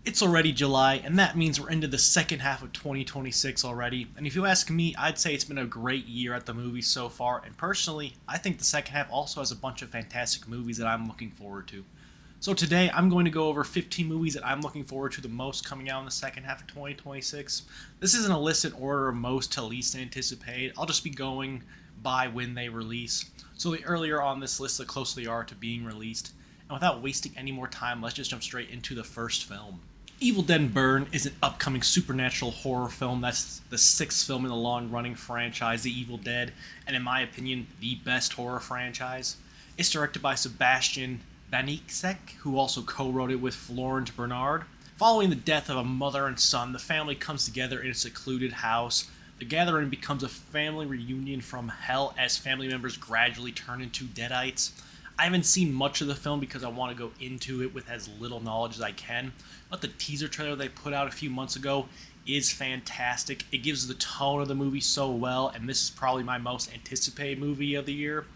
It's already July, and that means we're into the second half of 2026 already. And if you ask me, I'd say it's been a great year at the movies so far. And personally, I think the second half also has a bunch of fantastic movies that I'm looking forward to. So today, I'm going to go over 15 movies that I'm looking forward to the most coming out in the second half of 2026. This isn't a list in order of most to least anticipated. I'll just be going by when they release. So the earlier on this list, the closer they are to being released. And without wasting any more time, let's just jump straight into the first film. Evil Dead Burn is an upcoming supernatural horror film that's the sixth film in the long-running franchise, The Evil Dead, and in my opinion, the best horror franchise. It's directed by Sebastian Banicek, who also co-wrote it with Florent Bernard. Following the death of a mother and son, the family comes together in a secluded house. The gathering becomes a family reunion from hell as family members gradually turn into deadites. I haven't seen much of the film because I want to go into it with as little knowledge as I can, but the teaser trailer they put out a few months ago is fantastic. It gives the tone of the movie so well, and this is probably my most anticipated movie of the year.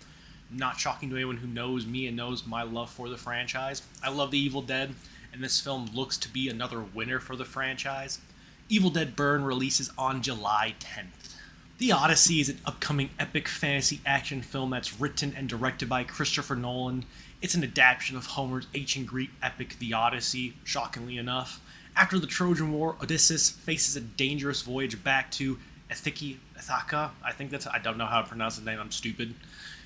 Not shocking to anyone who knows me and knows my love for the franchise. I love The Evil Dead, and this film looks to be another winner for the franchise. Evil Dead Burn releases on July 10th. The Odyssey is an upcoming epic fantasy action film that's written and directed by Christopher Nolan. It's an adaptation of Homer's ancient Greek epic The Odyssey, shockingly enough. After the Trojan War, Odysseus faces a dangerous voyage back to Ithaca. I don't know how to pronounce the name, I'm stupid.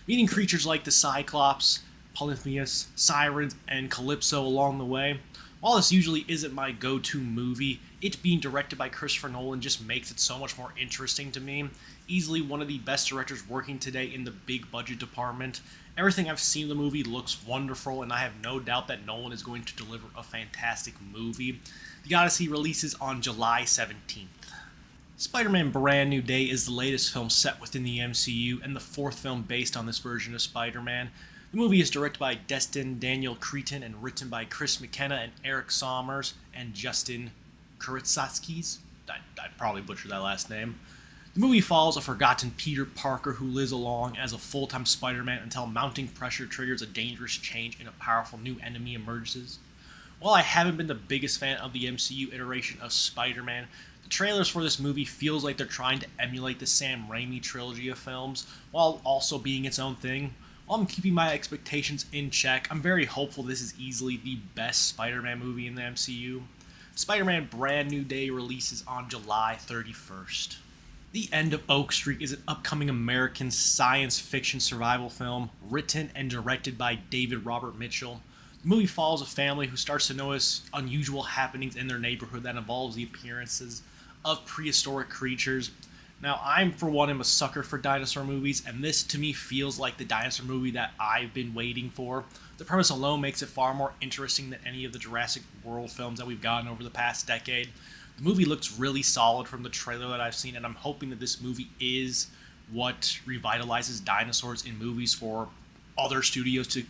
Meeting creatures like the Cyclops, Polyphemus, Sirens, and Calypso along the way. While this usually isn't my go-to movie, it being directed by Christopher Nolan just makes it so much more interesting to me. Easily one of the best directors working today in the big budget department. Everything I've seen of the movie looks wonderful, and I have no doubt that Nolan is going to deliver a fantastic movie. The Odyssey releases on July 17th. Spider-Man Brand New Day is the latest film set within the MCU, and the fourth film based on this version of Spider-Man. The movie is directed by Destin Daniel Cretton and written by Chris McKenna and Eric Sommers and Justin Kuritsakis. I probably butchered that last name. The movie follows a forgotten Peter Parker who lives along as a full-time Spider-Man until mounting pressure triggers a dangerous change and a powerful new enemy emerges. While I haven't been the biggest fan of the MCU iteration of Spider-Man, the trailers for this movie feels like they're trying to emulate the Sam Raimi trilogy of films while also being its own thing. While I'm keeping my expectations in check, I'm very hopeful this is easily the best Spider-Man movie in the MCU. Spider-Man Brand New Day releases on July 31st. The End of Oak Street is an upcoming American science fiction survival film written and directed by David Robert Mitchell. The movie follows a family who starts to notice unusual happenings in their neighborhood that involves the appearances of prehistoric creatures. Now, I'm, for one, am a sucker for dinosaur movies, and this, to me, feels like the dinosaur movie that I've been waiting for. The premise alone makes it far more interesting than any of the Jurassic World films that we've gotten over the past decade. The movie looks really solid from the trailer that I've seen, and I'm hoping that this movie is what revitalizes dinosaurs in movies for other studios to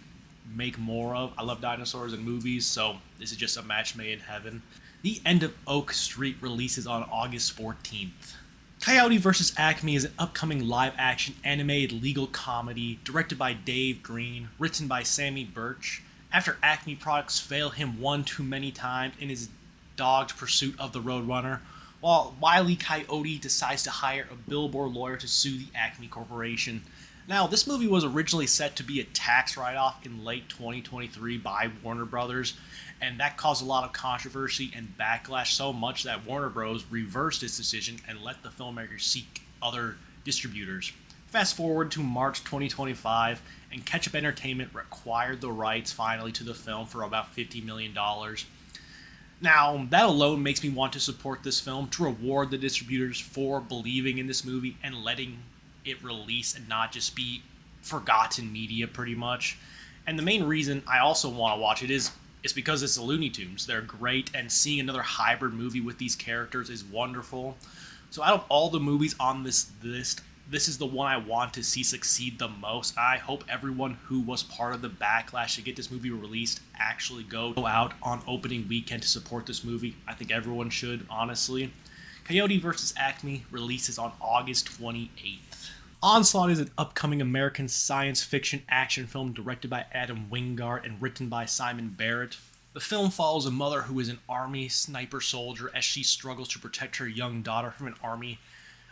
make more of. I love dinosaurs in movies, so this is just a match made in heaven. The End of Oak Street releases on August 14th. Coyote vs. Acme is an upcoming live-action animated legal comedy directed by Dave Green, written by Sammy Birch. After Acme products fail him one too many times in his dogged pursuit of the Roadrunner, while Wile E. Coyote decides to hire a billboard lawyer to sue the Acme Corporation. Now, this movie was originally set to be a tax write-off in late 2023 by Warner Brothers, and that caused a lot of controversy and backlash, so much that Warner Bros. Reversed its decision and let the filmmaker seek other distributors. Fast forward to March 2025, and Ketchup Entertainment acquired the rights finally to the film for about $50 million. Now, that alone makes me want to support this film to reward the distributors for believing in this movie and letting it release and not just be forgotten media, pretty much. And the main reason I also want to watch it is because it's the Looney Tunes. They're great, and seeing another hybrid movie with these characters is wonderful. So out of all the movies on this list, this is the one I want to see succeed the most. I hope everyone who was part of the backlash to get this movie released actually go out on opening weekend to support this movie. I think everyone should, honestly. Coyote vs. Acme releases on August 28th. Onslaught is an upcoming American science fiction action film directed by Adam Wingard and written by Simon Barrett. The film follows a mother who is an army sniper soldier as she struggles to protect her young daughter from an army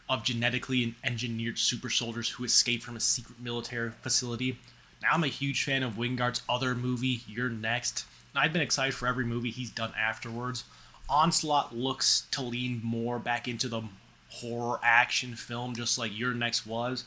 of genetically engineered super soldiers who escape from a secret military facility. Now, I'm a huge fan of Wingard's other movie, You're Next, and I've been excited for every movie he's done afterwards. Onslaught looks to lean more back into the horror action film, just like Your Next was.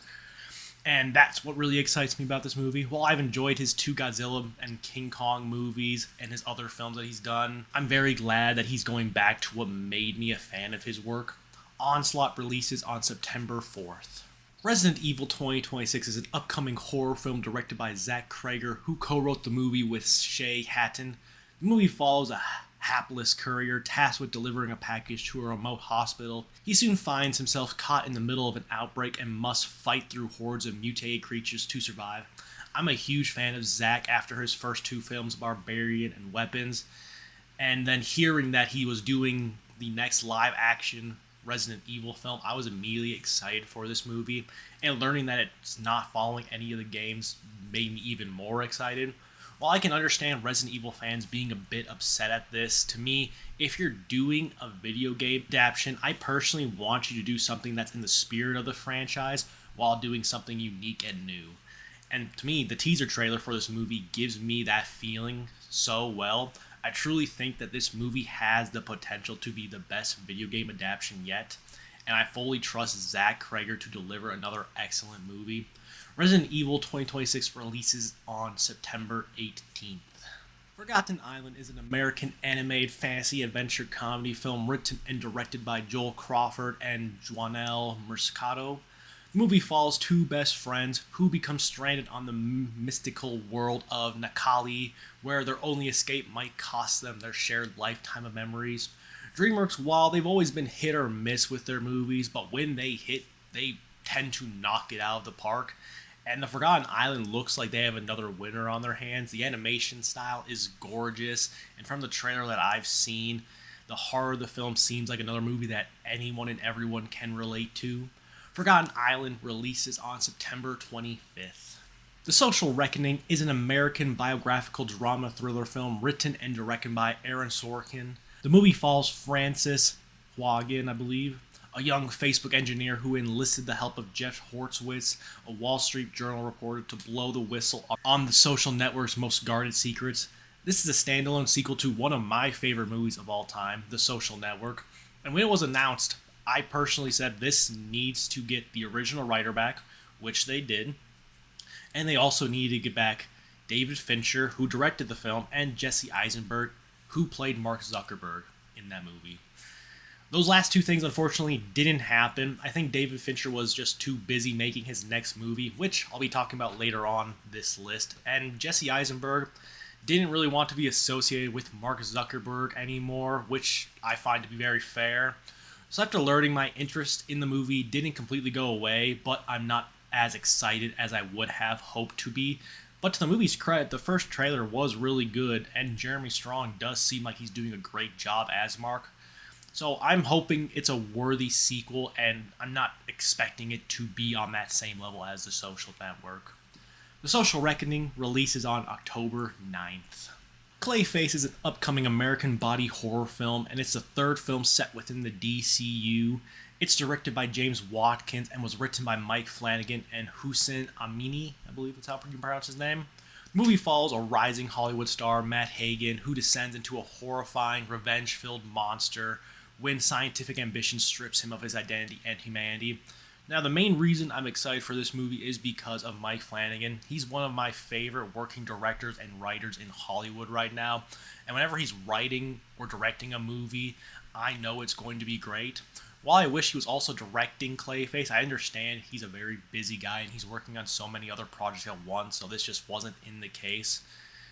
And that's what really excites me about this movie. While I've enjoyed his two Godzilla and King Kong movies and his other films that he's done, I'm very glad that he's going back to what made me a fan of his work. Onslaught releases on September 4th. Resident Evil 2026 is an upcoming horror film directed by Zach Cregger, who co-wrote the movie with Shay Hatton. The movie follows a hapless courier tasked with delivering a package to a remote hospital. He soon finds himself caught in the middle of an outbreak and must fight through hordes of mutated creatures to survive. I'm a huge fan of Zach after his first two films, Barbarian and Weapons, and then hearing that he was doing the next live-action Resident Evil film, I was immediately excited for this movie, and learning that it's not following any of the games made me even more excited. While I can understand Resident Evil fans being a bit upset at this, to me, if you're doing a video game adaptation, I personally want you to do something that's in the spirit of the franchise while doing something unique and new. And to me, the teaser trailer for this movie gives me that feeling so well. I truly think that this movie has the potential to be the best video game adaptation yet, and I fully trust Zach Cregger to deliver another excellent movie. Resident Evil 2026 releases on September 18th. Forgotten Island is an American animated fantasy adventure comedy film written and directed by Joel Crawford and Joanel Mercado. The movie follows two best friends who become stranded on the mystical world of Nakali, where their only escape might cost them their shared lifetime of memories. DreamWorks, while they've always been hit or miss with their movies, but when they hit, they tend to knock it out of the park. And The Forgotten Island looks like they have another winner on their hands. The animation style is gorgeous, and from the trailer that I've seen, the horror of the film seems like another movie that anyone and everyone can relate to. Forgotten Island releases on September 25th. The Social Reckoning is an American biographical drama thriller film written and directed by Aaron Sorkin. The movie follows Francis Hogan, I believe, a young Facebook engineer who enlisted the help of Jeff Horowitz, a Wall Street Journal reporter, to blow the whistle on the social network's most guarded secrets. This is a standalone sequel to one of my favorite movies of all time, The Social Network. And when it was announced, I personally said this needs to get the original writer back, which they did. And they also needed to get back David Fincher, who directed the film, and Jesse Eisenberg, who played Mark Zuckerberg in that movie. Those last two things, unfortunately, didn't happen. I think David Fincher was just too busy making his next movie, which I'll be talking about later on this list. And Jesse Eisenberg didn't really want to be associated with Mark Zuckerberg anymore, which I find to be very fair. So after learning, my interest in the movie didn't completely go away, but I'm not as excited as I would have hoped to be. But to the movie's credit, the first trailer was really good, and Jeremy Strong does seem like he's doing a great job as Mark. So I'm hoping it's a worthy sequel, and I'm not expecting it to be on that same level as The Social Network. The Social Reckoning releases on October 9th. Clayface is an upcoming American body horror film, and it's the third film set within the DCU. It's directed by James Watkins and was written by Mike Flanagan and Hussein Amini, I believe that's how you pronounce his name. The movie follows a rising Hollywood star, Matt Hagen, who descends into a horrifying, revenge-filled monster when scientific ambition strips him of his identity and humanity. Now, the main reason I'm excited for this movie is because of Mike Flanagan. He's one of my favorite working directors and writers in Hollywood right now. And whenever he's writing or directing a movie, I know it's going to be great. While I wish he was also directing Clayface, I understand he's a very busy guy and he's working on so many other projects at once, so this just wasn't in the case.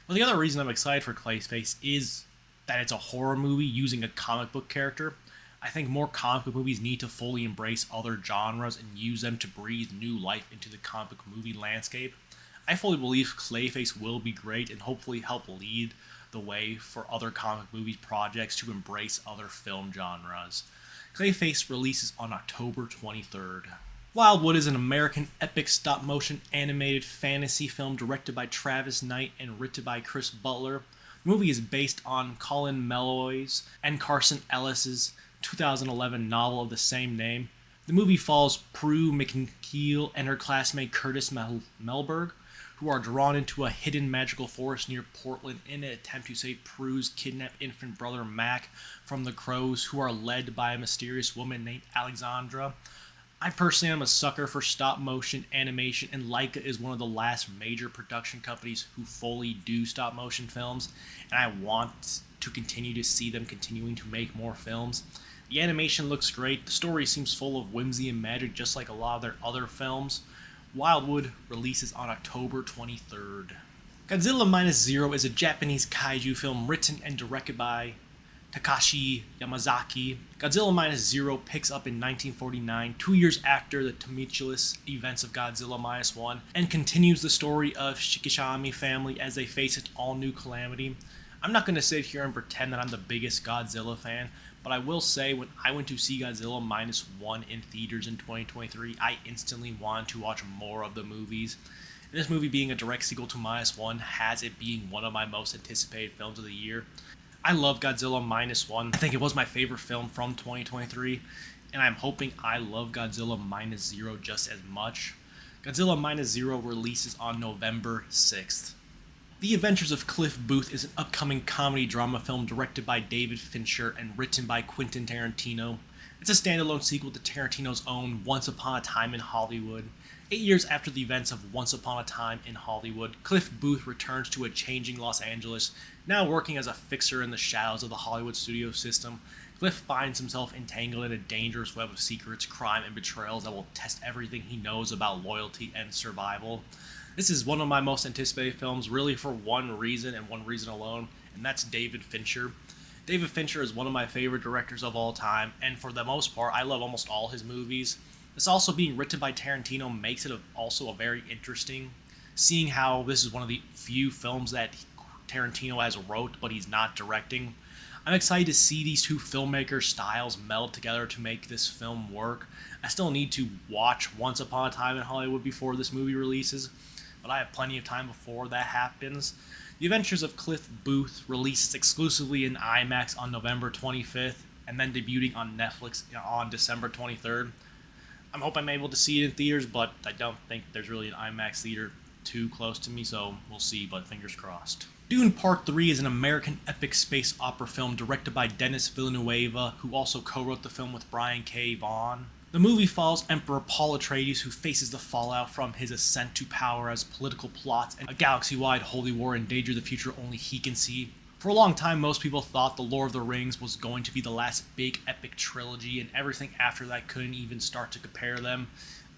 But the other reason I'm excited for Clayface is that it's a horror movie using a comic book character. I think more comic book movies need to fully embrace other genres and use them to breathe new life into the comic book movie landscape. I fully believe Clayface will be great and hopefully help lead the way for other comic movie projects to embrace other film genres. Clayface releases on October 23rd. Wildwood is an American epic stop-motion animated fantasy film directed by Travis Knight and written by Chris Butler. The movie is based on Colin Meloy's and Carson Ellis's 2011 novel of the same name. The movie follows Prue McKeel and her classmate Curtis Melberg, who are drawn into a hidden magical forest near Portland in an attempt to save Prue's kidnapped infant brother Mac from the Crows, who are led by a mysterious woman named Alexandra. I personally am a sucker for stop motion animation, and Laika is one of the last major production companies who fully do stop motion films, and I want to continue to see them continuing to make more films. The animation looks great, the story seems full of whimsy and magic just like a lot of their other films. Wildwood releases on October 23rd. Godzilla Minus Zero is a Japanese kaiju film written and directed by Takashi Yamazaki. Godzilla Minus Zero picks up in 1949, 2 years after the tumultuous events of Godzilla Minus One, and continues the story of Shikishami family as they face its all-new calamity. I'm not going to sit here and pretend that I'm the biggest Godzilla fan, but I will say when I went to see Godzilla Minus One in theaters in 2023, I instantly wanted to watch more of the movies. And this movie being a direct sequel to Minus One has it being one of my most anticipated films of the year. I love Godzilla Minus One. I think it was my favorite film from 2023, and I'm hoping I love Godzilla Minus Zero just as much. Godzilla Minus Zero releases on November 6th. The Adventures of Cliff Booth is an upcoming comedy drama film directed by David Fincher and written by Quentin Tarantino. It's a standalone sequel to Tarantino's own Once Upon a Time in Hollywood. 8 years after the events of Once Upon a Time in Hollywood, Cliff Booth returns to a changing Los Angeles, now working as a fixer in the shadows of the Hollywood studio system. Cliff finds himself entangled in a dangerous web of secrets, crime, and betrayals that will test everything he knows about loyalty and survival. This is one of my most anticipated films, really for one reason and one reason alone, and that's David Fincher. David Fincher is one of my favorite directors of all time, and for the most part, I love almost all his movies. This also being written by Tarantino makes it also a very interesting, seeing how this is one of the few films that Tarantino has wrote, but he's not directing. I'm excited to see these two filmmakers' styles meld together to make this film work. I still need to watch Once Upon a Time in Hollywood before this movie releases, but I have plenty of time before that happens. The Adventures of Cliff Booth releases exclusively in IMAX on November 25th, and then debuting on Netflix on December 23rd. I hope I'm able to see it in theaters, but I don't think there's really an IMAX theater too close to me, so we'll see, but fingers crossed. Dune Part 3 is an American epic space opera film directed by Denis Villeneuve, who also co-wrote the film with Brian K. Vaughan. The movie follows Emperor Paul Atreides, who faces the fallout from his ascent to power as political plots and a galaxy-wide holy war endanger the future only he can see. For a long time, most people thought The Lord of the Rings was going to be the last big epic trilogy, and everything after that couldn't even start to compare them.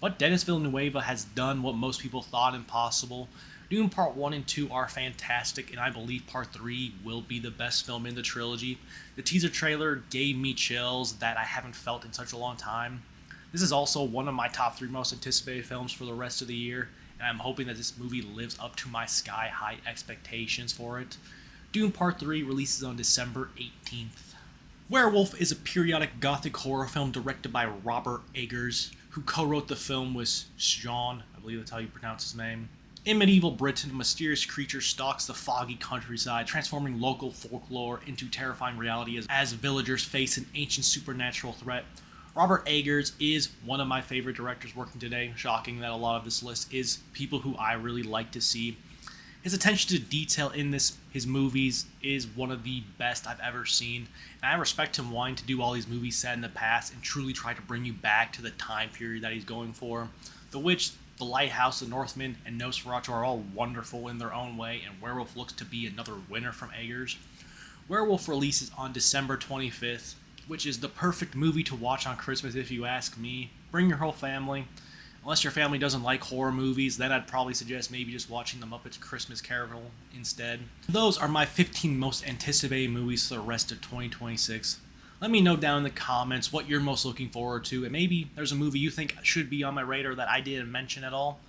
But Denis Villeneuve has done what most people thought impossible. Dune Part 1 and 2 are fantastic, and I believe Part 3 will be the best film in the trilogy. The teaser trailer gave me chills that I haven't felt in such a long time. This is also one of my top 3 most anticipated films for the rest of the year, and I'm hoping that this movie lives up to my sky-high expectations for it. Dune Part 3 releases on December 18th. Werwulf is a periodic gothic horror film directed by Robert Eggers, who co-wrote the film with Jean, I believe that's how you pronounce his name. In medieval Britain, a mysterious creature stalks the foggy countryside, transforming local folklore into terrifying reality as villagers face an ancient supernatural threat. Robert Eggers is one of my favorite directors working today. Shocking that a lot of this list is people who I really like to see. His attention to detail in his movies is one of the best I've ever seen, and I respect him wanting to do all these movies set in the past and truly try to bring you back to the time period that he's going for. The Witch, The Lighthouse, The Northman, and Nosferatu are all wonderful in their own way, and Werewolf looks to be another winner from Eggers. Werewolf releases on December 25th, which is the perfect movie to watch on Christmas if you ask me. Bring your whole family. Unless your family doesn't like horror movies, then I'd probably suggest maybe just watching The Muppets Christmas Carol instead. Those are my 15 most anticipated movies for the rest of 2026. Let me know down in the comments what you're most looking forward to, and maybe there's a movie you think should be on my radar that I didn't mention at all.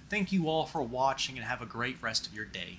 Thank you all for watching, and have a great rest of your day.